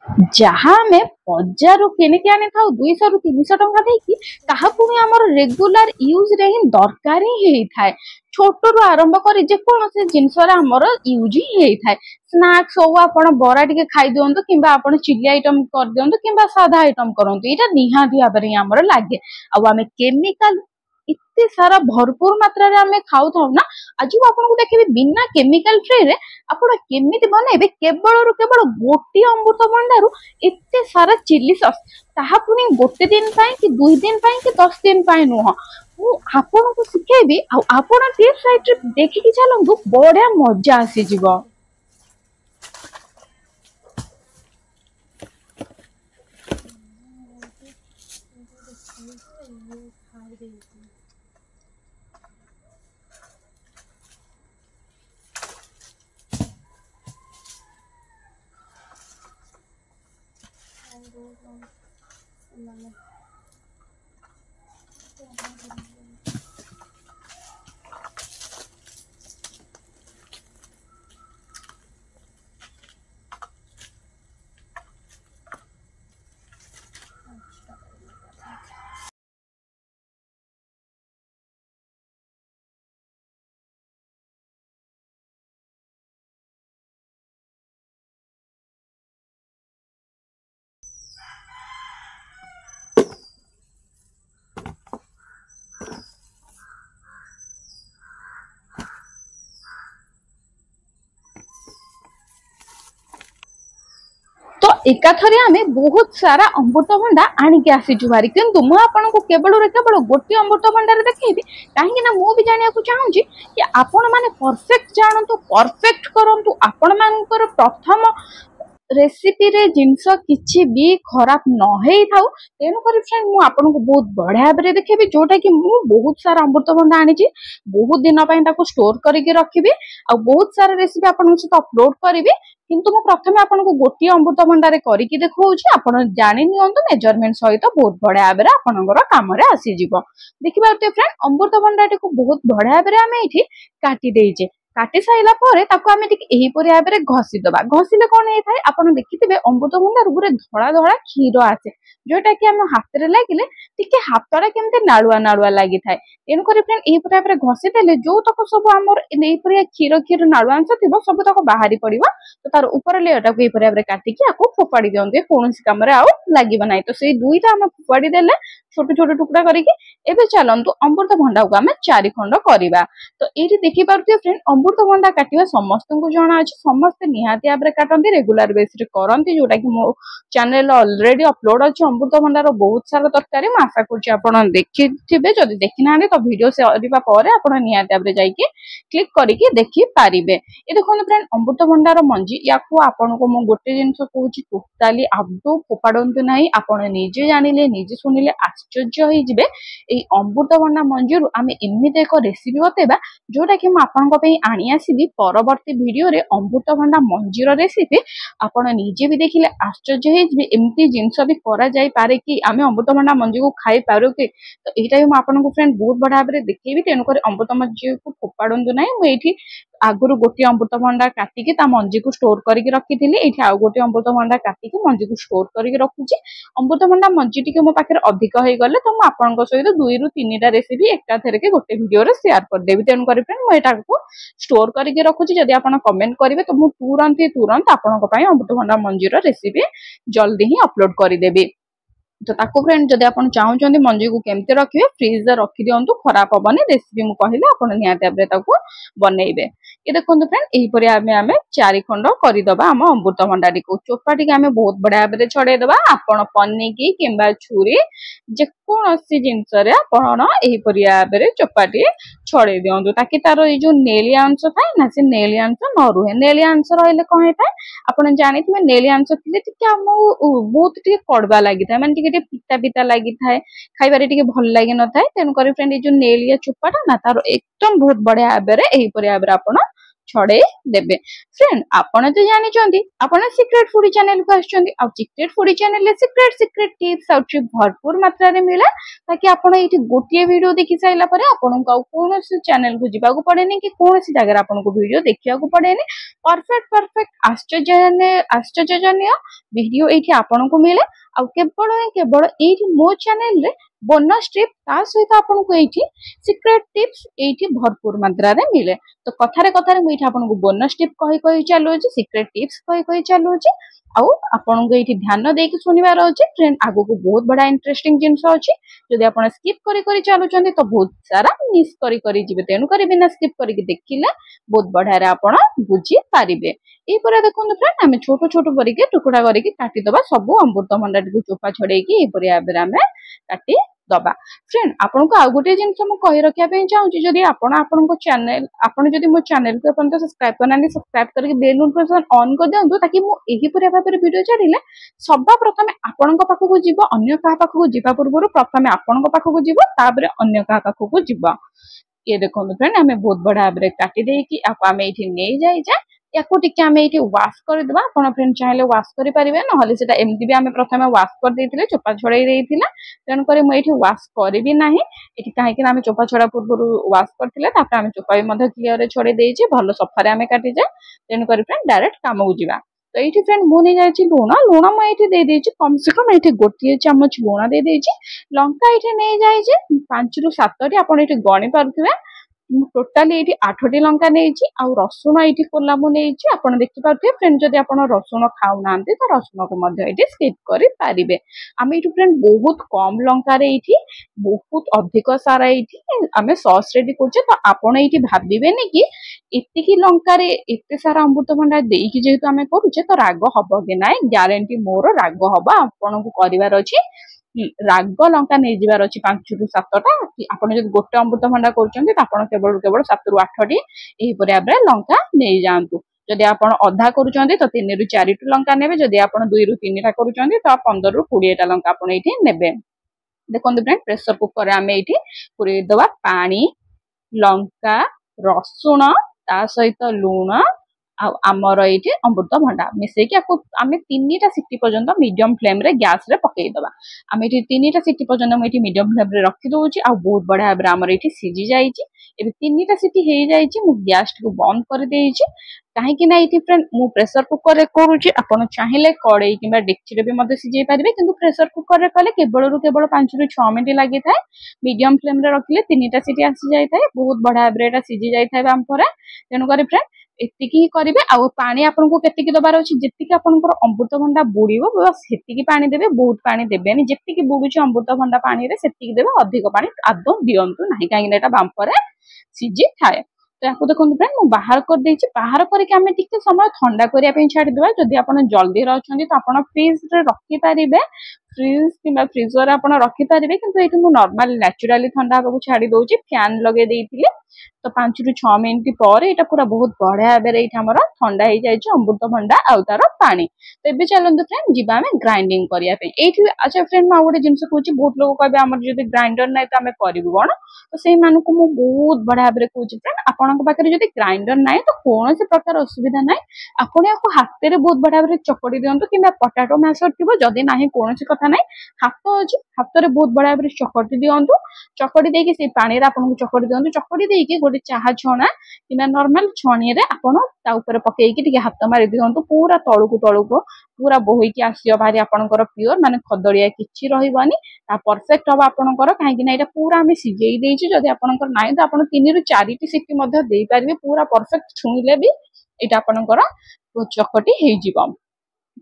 जहाँ आमे बजारू किनिकी आनी था 200 रु 300 टंका देकी ताहा पुनी हमर रेगुलर यूज रे ही दरकार ही हेई थाए। छोटो रु आरंभ करी जे कोनोसे जिंस रे हमर यूज ही हेई थाए। स्नैक्स हो आपण बरा टिके खाई दियंतु किंबा आपण चिली आइटम कर दियंतु किंबा सादा आइटम करंतु एटा निहाती भाबरे हमर लागे। आ आमे केमिकल इत्ते सारा भरपूर मात्रा रे आमे खाउ थाउ ना। आज आपन को देखिबे बिना केमिकल फ्री रे आपण केमिति बनेबे केवल रु केवल गोटी अमृतभंडारू एते सारा चिली सॉस ताहा पुनी गोटे दिन पाए कि 2 दिन पाए कि 10 दिन पाए नुह मु आपन को सिखेबी आ आपन टिप्स साइट देखि कि चलंतु बढिया मजा आसी जीवो। तो एकाथरे आमे बहुत सारा अमृतभंडा आनिके आसीचु भारी किंतु मु आपन को केवल रे केवल गोटी अमृतभंडा रे देखैबी काहे ना मु भी जानिया को चाहूची कि आपण माने परफेक्ट जानंतु परफेक्ट करंतु आपण मानकर प्रथम रेसिपी रे जिंस किछि भी खराब न हेई थाउ तेनु करी फ्रेंड मु आपन को बहुत बढ़िया बरे देखेबी जोटा कि मु बहुत सारा अमृतभंडा आनिची बहुत दिन पई ताको स्टोर करके रखिबी आ बहुत सारा रेसिपी आपन को सहित अपलोड करबी किंतु मु प्रथमे आपन को गोटी अमृतभंडा रे करके देखौची आपन जानि नियंतु मेजरमेंट सहित बहुत बढ़िया बरे आपनकर काम रे आसी जीवो। देखिबा ते फ्रेंड अमृतभंडा टी को बहुत बढ़िया बरे आमे एठी काटी देइजे काटी साइला परे ताको आमे टिक एही परि आबरे घसी दबा घसिले कोन हे थाय आपण देखिथिबे अमृतभंडा रुरे धळा धळा क्षीर आसे जोटा कि हम हाथ रे लागिले टिके हाथरा केमते नाळुआ नाळुआ लागि थाय एनु करी फ्रेंड एही परि आबरे घसी देले जो तक सब हमर एही परि क्षीर क्षीर नाळुआ अंश थिबो सब तक बाहरी पड़िबो तो तार ऊपर लेयरटा को एही परि आबरे काटी कि आको फोपाडी दियंते कोनोसी काम रे आउ लागिबो नाही तो सेही दुईटा हम फोपाडी देले छोटे छोटे टुकड़ा करिके एबे चलंतु अमृतभंडा को आमे 4 खंड करिबा। तो एठी देखि पारुथिबे फ्रेंड अमृतभंडा काटिबा समस्त को जाना अछि समस्त निहाती आबरे काटंती रेगुलर बेस रे करंती जोटा कि मो चैनल ऑलरेडी अपलोड अछि अमृतभंडा रो बहुत सारा तरकारी म आशा करछि आपण देखिथिबे जदि देखि नाने तो वीडियो से अरिबा परे आपण निहाती आबरे जाई के क्लिक करिके देखि पारिबे। ए देखो फ्रेंड अमृतभंडा रो मंजी याको आपण को मो गोटे जिंस कहूछि टोटाली आदो फोपाडंतु नाही आपण निजे जानिले निजे सुनिले आश्चर्य होई जिवे ए अमृतभंडा मंजीरु आमे एमिते एक रेसिपी बतेबा जोटा कि म आपन को पे आनी आसीबी परवर्ती वीडियो रे अमृतभंडा मंजीर रेसिपी आपण निजे भी देखिले आश्चर्य होई जिवे एमिति जिंस भी करा जाई पारे कि आमे अमृतभंडा मंजी को खाई पारो कि तो एटा भी म आपन को फ्रेंड बहुत बडा भाबरे देखैबी तेनु कर अमृत मंजी को फोपाडंतु नाही म एठी आगुरु गोटी अमृतभंडा काटिके ता मंजी को स्टोर करके रखिथिली एठी आ गोटी अमृतभंडा काटिके मंजी को स्टोर करके रखुची अमृतभंडा मंजी टिके मो पाखरे अधिक होई गले तो म आपन को सहित 2 रु 3 टा रेसिपी एका थेरे के गोटे वीडियो रे शेयर कर देबी तेनु करी फ्रेंड म एटा को स्टोर करके रखुची जदि आपन कमेंट करिवे तो मु तुरंत आपन को पई अमृतभंडा मंजी रो रेसिपी जल्दी ही अपलोड करि देबी। तो ताको फ्रेंड जदि आपण चाहउचंदी मंजी को केमते रखिबे फ्रीज रे रखि दियंतु खराब होबनी रेसिपी मु कहिले आपण निहाते आबरे ताको बनेइबे। ए देखंतु फ्रेंड एही परे आमे 4 खंड करि दबा हम अमृतभंडा टिको चोपा टिके आमे बहुत बडा आबरे छडे दबा आपण पन्नी की किंबा छुरी जे कोनोसी जिंस रे आपण एही परे आबरे चोपा टी छडे दियंतु ताकि तारो ए जो नेलिया अंश थाय ना से नेलिया अंश न रुहे नेलिया अंश रहले कोन हेता आपण जानिथिबे नेलिया अंश थिले टिके हम बहुत टिके कड़वा लागि थाय माने टिके पिता पिता लागि थाय खाइबारे टिके भल लागि न थाय तेनु करी फ्रेंड ए जो नेलिया चोपाटा ना तारो एकदम बहुत बढ़िया आबरे एही परे आबरे आपण छड़े देबे। फ्रेंड आपण तो जानी आपण सीक्रेट फूडी चैनल को आछंती आ secret foodie channel secret secret tips आ ट्रिप भरपूर मात्रा रे मिला ताकि आपण एठी गोटिए वीडियो देखि साइला परे आपण को कोनोसी चैनल को जिबा को पड़ेनी कि कोनोसी जगह आपण को वीडियो देखिया को पड़ेनी। परफेक्ट परफेक्ट आश्चर्यजनक वीडियो एठी आपण को मिले आ केवल एठी मो चैनल रे बोनस टिप ता सहित आपण को एठी सीक्रेट टिप्स एठी भरपूर मात्रा रे मिले। तो कथारे कथारे मु एठी आपण को बोनस टिप कहि चालू छी सीक्रेट टिप्स कहि चालू छी आउ आपण को एठी ध्यान देकी सुनिबार अछि। फ्रेंड आगु को बहुत बड़ा इंटरेस्टिंग जिंस अछि जदि आपण स्किप करि चालू छथि तो बहुत सारा मिस करि जिवे तेनु करि बिना स्किप करि देखिले बहुत बढ़िया रे आपण बुझी पारिबे। ए परे देखुन फ्रेंड हमें छोटो छोटो परिके टुकड़ा करके काटी दबा सब अमृतभंडा को चोपा छड़ेकी ए परे आबे हमें काटी दबा। फ्रेंड आपन को आ गोटे जिंस हम कहि रखिया पे चाहूची जदि आपन को चैनल आपन जदि मो चैनल को अपन तो सब्सक्राइब करनानी सब्सक्राइब करके बेल नोटिफिकेशन ऑन कर दियंतु ताकि मो एही परे भाबरे वीडियो छाडिले सबा प्रथमे आपन को पाखु को जीवो अन्य का पाखु को जीवा पूर्व प्रथमे आपन को पाखु को जीवो ताबरे अन्य का पाखु को जीवो। ये देखो फ्रेंड हमें बहुत बड़ा भाबरे काटी देकी आप हमें एठी नै जाई जा याकू टिके हमें एठी वाश कर देबा। आपण फ्रेंड चाहेले वाश करि परिबे न हले सेटा एमती भी हमें प्रथमे वाश कर देथिले चोपा छड़ाई देथिला तेन करे म एठी वाश करबी नाही एठी काहे कि हमें चोपा छड़ा पूर्व वाश करथिले तापर हमें चोपा भी मध्य क्लियर रे छड़े देछि भलो सफा रे हमें काटि जा तेन करे फ्रेंड डायरेक्ट काम को जीवा। तो एठी फ्रेंड मु नै जायछि लूण म एठी दे देछि कम से कम एठी गोटिए चम्मच लूण दे देछि लंका एठी नै जायछि 5 रु 7 टी आपण एठी गणी पारथिबे टोटाली एठी 8टी लंका नेछि आ रसुण एठी कोला मु नेछि आपण देखि पारथिबे। फ्रेंड जदि आपण रसुण खाउ नांती तो रसुण को मध्य एठी स्किप करि पारिबे। आमे एठी फ्रेंड बहुत कम लंका रे एठी बहुत अधिक सारा एठी आमे सॉस रेडी करछे तो आपण एठी भाबिबेनी कि एतिकी लंका रे एते सारा अमृतभंडा देकी जेहेतु आमे करूछे तो राग हबो कि नाइ ग्यारंटी मोर राग हबो आपण को करिवार अछि। राग लंका नहीं जीवार अछि 5 रु 7 टा कि आपण जदि गोटे अमृतभंडा करूछन्ते त आपण केवल 7 रु 8 टी एही परे आबरे लंका नहीं जांतु। जदि आपण अधा करूछन्ते तो 3 रु 4 टी लंका नेबे जदि आपण 2 रु 3 टा करूछन्ते तो 15 रु 20 टा लंका आपण एठी नेबे। देखोन फ्रेंड प्रेशर कुकर रे आमे एठी पुरे दवा पानी लंका रसुण ता सहित लूण आमर ये अमृतभंडा मिसेकी आमे 3टा सिटी पर्यंत मीडियम फ्लेम रे गैस रे पकई दबा। आमे 3टा सिटी पर्यंत मुझे मीडियम फ्लेम रे रखी दउची आ बहुत बढ़िया भाबरे हमर एठी सिजी जाईची। एबे 3टा सिटी हे जाईची मु गैस को बंद कर देईची काहे कि ना एठी फ्रेंड मु प्रेशर कुकर रे करूची आपण चाहिले कड़ाई किबा डेक्ची रे भी मते सिजेई पारिबे किंतु प्रेशर कुकर रे कले केवल रु केवल 5 रु 6 मिनिट लागि थाए मीडियम फ्लेम रे रखिले 3टा सिटी आसी जाई थाए बहुत बढ़िया भाबरे एटा सिजी जाई थाए बाम परे तेनु करी फ्रेंड एतिकी ही करिवे आ पानी आपन को केतिकी दबार अछि जेतिकी आपनकर अमृतभंडा बुड़ीबो बस सेतिकी पानी देबे बहुत पानी देबेनी जेतिकी बुडुची अमृतभंडा पानी रे सेतिकी देबे अधिक पानी आदो दियंतु नाही काहे कि एटा बांपरे सिजी थाए। तो याकू देखो फ्रेंड मु बाहर कर देछि बाहर करके हमें टिके समय ठंडा करिया पे छाडी देबा। जदि आपन जल्दी रहछन्ती तो आपन फ्रिज रे रखि पारिबे फ्रिज किबा फ्रीजर आपन रखि पारिबे किंतु एठी मु नॉर्मल नेचुरली ठंडा होबा छाडी दोछि फैन लगे देइथिले तो 5 रु 6 मिनिट पर एटा पूरा बहुत बढ़िया बेरे एठी हमर ठंडा हे जाय छै अमृतभंडा आ तार पानी। तो एबे चलंतु फ्रेंड जिबा में ग्राइंडिंग करिया पे एठी अच्छा फ्रेंड मा गोटे जिंस कहूची बहुत लोग कहबे हमर जदि ग्राइंडर नै त हमें करिबु कोन तो सेही मानु को मु बहुत बढ़िया बेरे कहूची फ्रेंड आपन को पाखरे जदि ग्राइंडर नै तो कोनोसी प्रकार असुविधा नै आपन याको हाथे रे बहुत बढ़िया बेरे चकड़ी दियंतु किबा पोटैटो मैशर थिबो जदि नाही कोनोसी कथा नै हाथ अछि हाथ रे बहुत बढ़िया बेरे चकड़ी दियंतु चकड़ी देकी से पानी रे आपन को चकड़ी दियंतु चकड़ी देकी गोटे चाहा छणा किना नॉर्मल छणी रे आपण ता ऊपर पकेई के हाथ मारी दियंतु पूरा तळुकु पूरा बोही के आसियो भारी आपनकर प्योर माने खदड़िया किछि रहिबनी ता परफेक्ट हबा आपनकर काहे कि ना एटा पूरा हमें सिजेई देछि जदि आपनकर नाही तो आपण 3 रु 4 टी सिटी मध्ये देई पारिबे पूरा परफेक्ट छुईले भी एटा आपनकर चकटी हेई जिवो।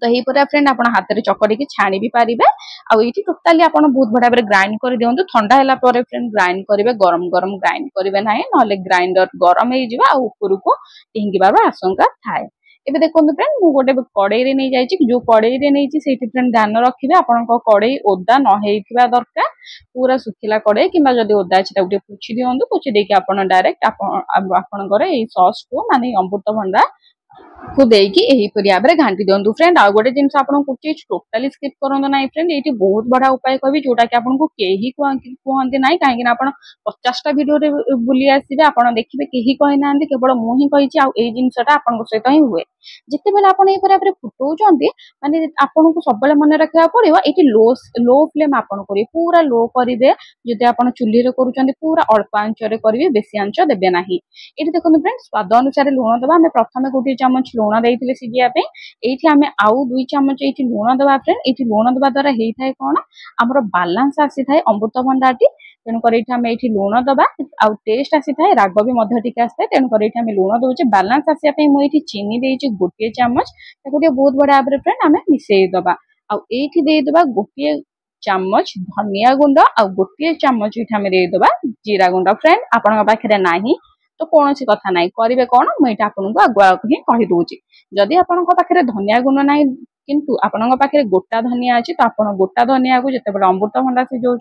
तो यही पर फ्रेंड आपण हाथ रे चकड़ी के छाणी भी पारिबे आ एठी टोटली आपण बहुत बढ़िया बेरे ग्राइंड कर दियंतु ठंडा हैला पर फ्रेंड ग्राइंड करिवे गरम गरम ग्राइंड करिवे नाही नले ग्राइंडर गरम हे जिवा आ ऊपर को टिंगिबार आशंका थाए। एबे देखोंतु फ्रेंड मु गोटे कड़ाई रे नै जाईची जो कड़ाई रे नैची सेठी फ्रेंड ध्यान रखिबे आपण को कड़ाई ओदा न हेइथिबा दरकार पूरा सुखिला कड़ाई किबा जदी ओदा छै ता उठे पुछि दियंतु पुछि देकी आपण डायरेक्ट आपण करे ए सॉस को माने अमृतभंडा को देकी एहीपरि भाव में घाटी दिंतु फ्रेंड। आउ गोटे जिन आपको टोटाली स्किप करूँ ना फ्रेंड, ये बहुत बड़ा उपाय कह जोटा कि आपको कहीं कहते ना कहीं आप 50टा भिडियो बुली आसवे आप देखिए कहीं कही ना केवल मुझे कही जिनसा आपन सहित ही हुए जिते बेले आप फुटाऊँ माने आपको सब मन रखा पड़ो ये लो फ्लेम आप करेंगे पूरा लो करेंगे जदि आप चूल्ही करुँच पूरा अल्प आंचरे करेंगे बेसी आंच देवे ना। ये देखो फ्रेंड स्वाद अनुसार लुण दबा आम प्रथम 1 चामच लुण देते सिझापी ये आम आउ 2 चामच ये लुण दबा फ्रेंड। ये लुण दबा द्वारा होता है कौन आमर बालांस आसी था अमृतभंडाटी तेणुक आम ये लुण दबा आउ टेस्ट आसी था राग भी टिके आसता है तेणुक आम लुण दौचे बालांस आसापी मुझे चीनी देती 1 चामच बहुत बड़ा भाव फ्रेंड आम मिसई दबा आईदबा 1 चामच धनिया गुंड आ 1 चामच ये देदबा जीरा गुंड फ्रेंड आपण पाखे ना तो कौन सी कथा ना करेंगे कौन मुझे आपको आगुआ ही कहीदे जदि आपण पाखे धनिया गुंड ना किंतु आपण पाखे गोटा धनिया अच्छी तो आप गोटा धनिया को जिते अमृतभंडा सिझाऊँ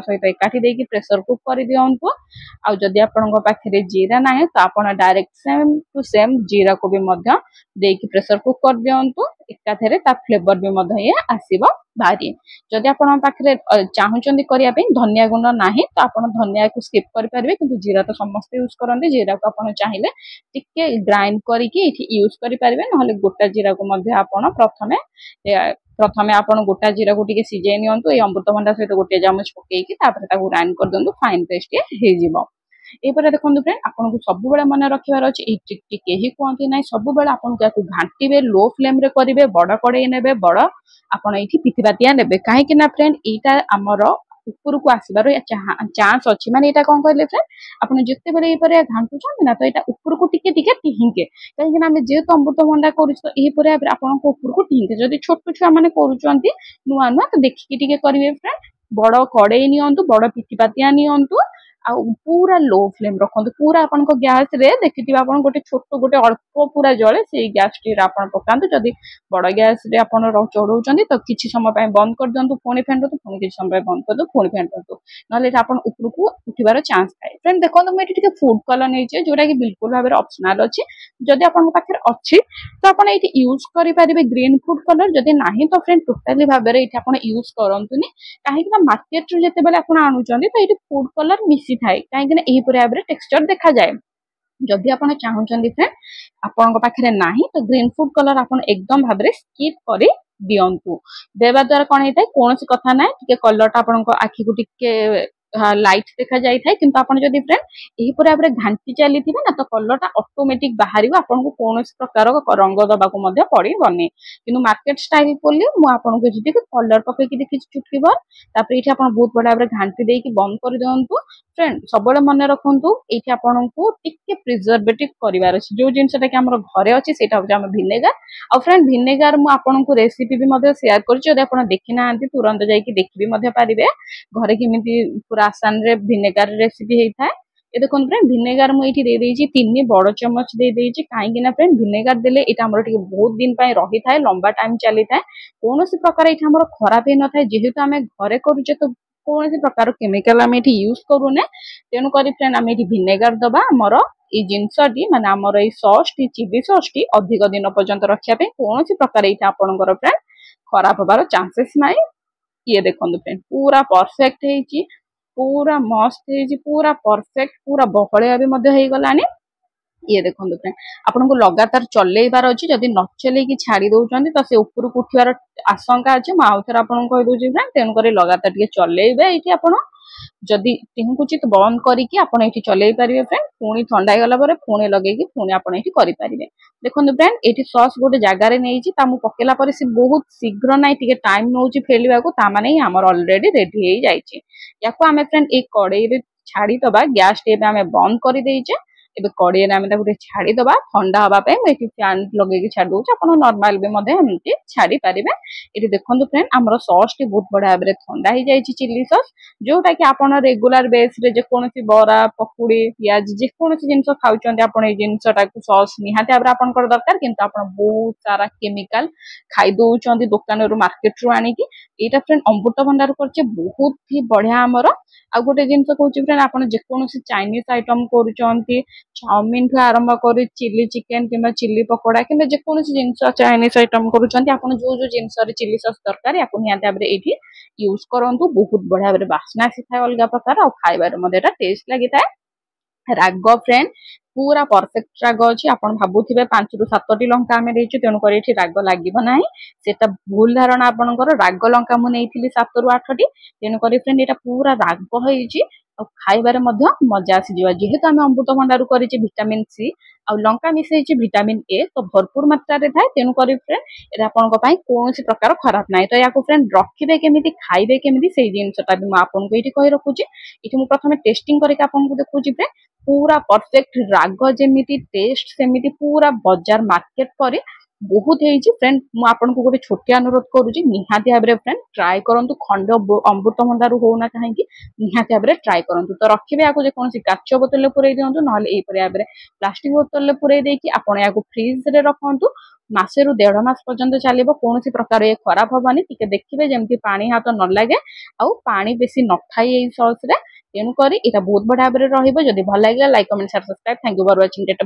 सहित एकाठी देकी प्रेसर कुक कर दिंतु आदि आपण पाखे जीरा ना तो आप डायरेक्ट सेम टू सेम जीरा को भी देकी प्रेसर कुक कर दिंतु एकाथरे ता फ्लेवर भी आसब भारी जदि आपण पाखे चाहूँ करने धनिया गुंड ना तो आप धनिया को स्किप करेंगे कि जीरा तो समस्त यूज करते जीरा को आप चाहिए टिके ग्राइंड करके यूज करेंगे ना गोटा जीरा को प्रथमे प्रथमे आप गोटा जीरा को सिझे नियंतु ये अमृतभंडा सहित 1 चामच पकईकि ग्राइंड कर दिंतु फाइन पेस्ट ये देखो फ्रेंड आपको सब मन रखार अच्छे कहीं कहते ना सब आपको घाटे लो फ्लेम करेंगे बड़ कड़े ने बड़ आप पिथिपातिया ने कहीं फ्रेंड यहाँ आमर ऊपर को आसबार चांस अच्छी माने यहाँ कौन कहले फ्रेंड आप जिते बेले घाटुं ना तो यहाँ ऊपर को टिके टिके कहीं जेहेतु अमृतभंडा कर आपन ऊपर को टिके जब छोट छुआ मैंने कर नुआ नुआ तो देखिए करेंगे फ्रेंड बड़ कड़े नियंतु बड़ पिथिपातिया नियंतु पूरा लो फ्लेम रखते पूरा आपन गैस रे देखिए आप गोटे छोट गोटे अल्प पूरा जले से गैस टी पकातु जदि बड़ गैस रे आप चढ़ाऊँ तो किसी समय बंद कर दिंतु पुणी फेंटू पुणी किसी समय बंद कर दो पुणी फेंटू ना आप ऊपर को उठार चांस थाए फ्रेंड देखो मुझे फूड कलर नहीं जोटा कि बिल्कुल भाव में ऑप्शनल अच्छी जदि आपन पाखे अच्छी तो आप यूज करेंगे ग्रीन फूड कलर जदि ना तो फ्रेंड टोटाली भाव में ये यूज करतुनि कहीं मार्केट रू जिते आप आणुचंदी तो ये फूड कलर मिसी थाए कहीं भाव में टेक्सचर देखा जाए जदि आप चाहूँगी फ्रेंड आपण पाखे ना तो ग्रीन फूड कलर आप एकदम भाव में स्किप कर दिंतु देवा द्वारा कौन होता है कौन सी कथा ना कलर आपण आखि को टिके लाइट देखा जाए कि फ्रेंड यही भाव में घाटी चली ना तो कलर ऑटोमेटिक बाहर आपको कौन प्रकार रंग दबा पड़ोनी कि मार्केट स्टाइल बोली मुझे कलर पकईकि देखी चुटकी भर ये बहुत बड़ा भाव में घाटी देकी बंद कर दिंतु फ्रेंड सब मन रखु ये आपको टिके प्रिजर्वेटिव करार जो जिनसा कि घरे अच्छे से भिनेगार आ फ्रेंड भिनेगार मुझे रेसिपी भी शेयर कर देखी ना तुरंत जाकि देखी पारे घरे किमिति पूरा आसान रे भिनेगार रेसिपी होता है ये देखो फ्रेंड भिनेगार मुझे दे 3 बड़ चमच दे कहीं फ्रेंड भिनेगार देले यहाँ बहुत दिन रही था लंबा टाइम चली था कौन सी प्रकार ये खराब ही न था जेहेतु आम घरे करुचे तो कौन सी प्रकार केमिकल आम ये यूज करूने तेणुक फ्रेंड आम ये भिनेगार दबा आमर ये जिनसटी माने आमर ये सॉस टी चिली सॉस टी अधिक दिन पर्यंत रखापी कौन सी प्रकार ये आपंकर फ्रेंड खराब हबार चांसेस ना ये देखो फ्रेंड पूरा परफेक्ट है पूरा मस्त है पूरा परफेक्ट पूरा बहलिया भी गलानी ये देखो फ्रेंड आपको लगातार चलेबार अच्छी जदि न चलेकी छाड़ी दौरान तो से ऊपर को उठार आशंका अच्छे मुझे आउ थे आपको कहीदे फ्रेंड तेणुक लगातार टे चलेबे ये आप जदि टिंकुचित बंद करके आप चलई पारे फ्रेंड पुणी ठंडा गला पुणी लगे पुणी आप करेंगे देखो फ्रेंड ये सॉस गोटे जगार नहीं पकेला पर से बहुत शीघ्र ना टाइम नौ फेलिया को ताने आम अलरेडी रेडी हो जाए आम फ्रेंड एक कड़े छाड़ी दबा गैस टे आम बंद कर देचे एबे कड़े छाड़ी दबा ठंडा हाँपाई मुझे फैन लगे छाड़ दूसरे आप नर्माल भी छाड़ी पारे ये देखो फ्रेंड आमर सॉस टी बहुत बड़ा भाव में ठंडा हो जाए चिली सॉस जोटा कि आप रेगुलर बेस रे जेकोसी बरा पकुड़ी पियाज जेकोसी जिन खाऊँ आप जिनसा सॉस निहाती भाव में आपंकर दरकार कि बहुत सारा केमिकल खाई दौरान दुकान मार्केट रू आणिकी यहाँ फ्रेंड अमृतभंडार कर बहुत ही बढ़िया आमर आ गोटे जिन कहूँ फ्रेंड आप जेकोसी चाइनीज आइटम करुँच ଚାଉମିନ ଠୁ ଆରମ୍ଭ କରି ଚିଲି ଚିକେନ କିମ୍ବା ଚିଲି ପକୋଡା କିମ୍ବା ଯେକୌଣସି ଜିନିଷ ଚାଇନିଜ ଆଇଟମ କରୁଛନ୍ତି ଆପଣ ଯୋଉ ଯୋଉ ଜିନିଷରେ ଚିଲି ସସ୍ ଦରକାର ୟାକୁ ନିହାତି ଭାବରେ ଏଇଠି ୟୁଜ କରନ୍ତୁ। ବହୁତ ବଢିଆ ଭାବରେ ବାସ୍ନା ଆସିଥାଏ ଅଲଗା ପ୍ରକାର ଆଉ ଖାଇବାରେ ମଧ୍ୟ ଏଟା ଟେଷ୍ଟ ଲାଗିଥାଏ। ରାଗ ଫ୍ରେଣ୍ଡ ପୁରା ପରଫେକ୍ଟ ରାଗ ଅଛି। ଆପଣ ଭାବୁଥିବେ 5 ରୁ 7ଟି ଲଙ୍କା ଆମେ ଦେଇଛୁ ତେଣୁକରି ଏଠି ରାଗ ଲାଗିବ ନାହିଁ, ସେଟା ଭୁଲ ଧାରଣା ଆପଣଙ୍କର। ରାଗ ଲଙ୍କା ମୁଁ ନେଇଥିଲି 7 ରୁ 8ଟି, ତେଣୁକରି ଫ୍ରେଣ୍ଡ ଏଇଟା ପୁରା ରାଗ ହେଇଛି ଆଉ ଖାଇବାରେ ମଧ୍ୟ ମଜା ଆସିଯିବ। ଯେହେତୁ ଆମେ ଅମୃତଭଣ୍ଡାରୁ କରିଛେ ଭିଟାମିନ ସି ଆଉ ଲଙ୍କା ମିଶେଇଛି ଭିଟାମିନ ଏ, ତ ଭରପୁର ମାତ୍ରାରେ ଥାଏ। ତେଣୁକରି ଫ୍ରେଣ୍ଡ ଏଟା ଆପଣଙ୍କ ପାଇଁ କୌଣସି ପ୍ରକାର ଖରାପ ନାହିଁ। ତ ୟାକୁ ଫ୍ରେଣ୍ଡ ରଖିବେ କେମିତି, ଖାଇବେ କେମିତି, ସେଇ ଜିନିଷଟା ବି ମୁଁ ଆପଣଙ୍କୁ ଏଇଠି କହି ରଖୁଛି। ଏଠି ମୁଁ ପ୍ରଥମେ ଟେଷ୍ଟିଂ କରିକି ଆପଣଙ୍କୁ ଦେଖୁଛି ଫ୍ରେଣ୍ଡ, ପୁରା ପରଫେକ୍ଟ ରାଗ ଯେମିତି ଟେଷ୍ଟ ସେମିତି ପୁରା ବଜାର ମାର୍କେଟ ପରି ବହୁତ ହେଇଛି ଫ୍ରେଣ୍ଡ। ମୁଁ ଆପଣଙ୍କୁ ଗୋଟେ ଛୋଟିଆ ଅନୁରୋଧ କରୁଛି, ନିହାତି ଭାବରେ ଫ୍ରେଣ୍ଡ ଟ୍ରାଏ କରନ୍ତୁ। ଖଣ୍ଡ ଅମୃତଭଣ୍ଡାରୁ ହଉନା କାହିଁକି ନିହାତି ଭାବରେ ଟ୍ରାଏ କରନ୍ତୁ। ତ ରଖିବେ ୟାକୁ ଯେକୌଣସି କାଚ ବୋତଲରେ ପୁରେଇ ଦିଅନ୍ତୁ, ନହେଲେ ଏଇପରି ଭାବରେ ପ୍ଲାଷ୍ଟିକ ବୋତଲରେ ପୁରେଇ ଦେଇକି ଆପଣ ୟାକୁ ଫ୍ରିଜରେ ରଖନ୍ତୁ। ମାସେରୁ 1.5 ମାସ ପର୍ଯ୍ୟନ୍ତ ଚାଲିବ, କୌଣସି ପ୍ରକାର ଏ ଖରାପ ହବନି। ଟିକେ ଦେଖିବେ ଯେମିତି ପାଣି ହାତ ନ ଲାଗେ ଆଉ ପାଣି ବେଶୀ ନଥାଏ ଏଇ ସସ୍ ରେ। ତେଣୁକରି ଏଇଟା ବହୁତ ବଢିଆ ଭାବରେ ରହିବ। ଯଦି ଭଲ ଲାଗିଲା like comment share subscribe. Thank you for watching.